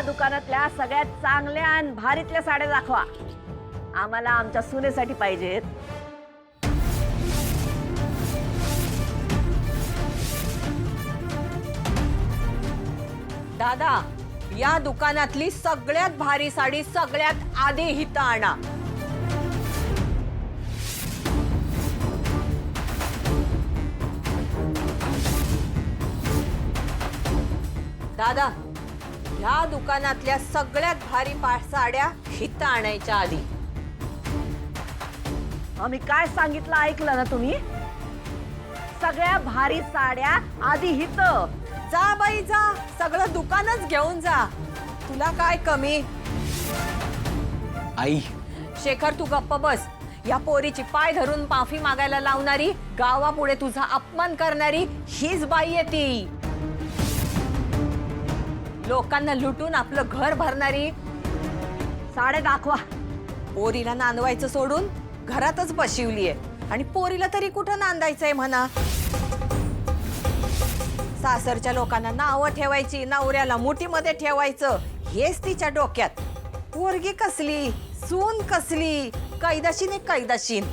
दुकानातल्या सगळ्यात चांगल्या आणि भारीतल्या साड्या दाखवा. आम्हाला आमच्या सुनेसाठी पाहिजेत. दादा, या दुकानातली सगळ्यात भारी साडी सगळ्यात आधी हिता आणा. दादा, ह्या दुकानातल्या सगळ्यात भारी साड्या हिता आणायच्या आधी. आम्ही काय सांगितलं ऐकलं ना तुम्ही? सगळ्या भारी साड्या आधी हित. जा बाई जा, सगळं दुकानच घेऊन जा. तुला काय कमी? आई, शेखर तू गप्प बस. या पोरीची पाय धरून माफी मागायला लावणारी, गावापुढे तुझा अपमान करणारी हीच बाई आहे ती. लोकांना लुटून आपलं घर भरणारी. साड्या दाखवा. पोरीला नांदवायचं सोडून घरातच बशिवलीये. आणि पोरीला तरी कुठं नांदायचंय म्हणा. सासरच्या लोकांना नावं ठेवायची, नवऱ्याला मुठीमध्ये ठेवायचं, हेच तिच्या डोक्यात. पोरगी कसली, सून कसली, कैदाशीन आहे कैदाशीन.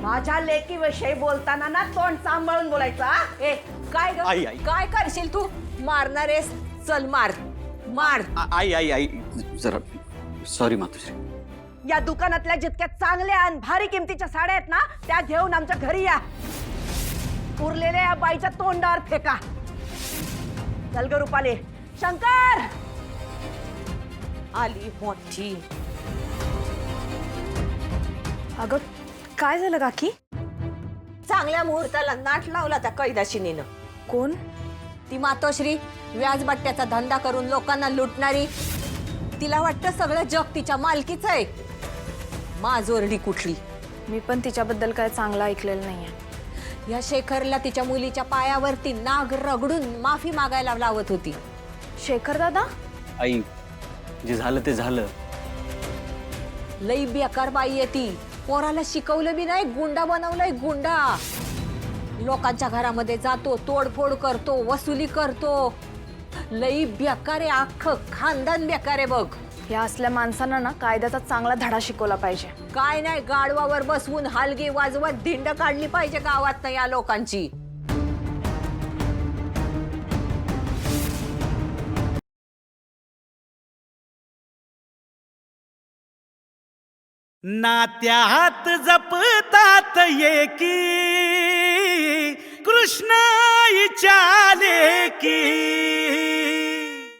माझ्या लेकीविषयी बोलताना ना तोंड सांभाळून बोलायचं. ए काय ग, आई, आई. काय करशील तू? मारणारेस, चल मार मार. आई आई आई जरा सॉरी मातोश्री. या दुकानातल्या जितक्या चांगल्या आणि भारी किमतीच्या साड्या आहेत ना, त्या घेऊन आमच्या घरी या. उरलेल्या या बाईच्या तोंडावर फेका. चल ग रुपाली. शंकर आली मोठी. अगं काय झालं काकी? चांगल्या मुहूर्ताला नाट लावला त्या कैदाशिनीनं. कोण? ती मातोश्री, व्याजबट्ट्याचा धंदा करून लोकांना लुटणारी. तिला वाटतं सगळं जग तिच्या मालकीचं आहे. माजोरडी कुठली. मी पण तिच्याबद्दल काय चांगलं ऐकलेलं नाहीये. या शेखरला तिच्या मुलीच्या पायावरती नाग रगडून माफी मागायला लावत होती. शेखर दादा? आई, जे झालं ते झालं. लई बेकार बाई आहे ती. पोराला शिकवलं बी नाही, गुंडा बनवलंय गुंडा. लोकांच्या घरामध्ये जातो, तोडफोड करतो, वसुली करतो. लई बेकार आहे, अख्खं खानदान बेकार आहे बघ. या असल्या माणसांना ना कायद्याचा चांगला धडा शिकवला पाहिजे. काय नाही, गाडवावर बसवून हलगी वाजवत धिंड काढली पाहिजे गावात या लोकांची. नात्यात जपतात एकी कृष्ण इचाले की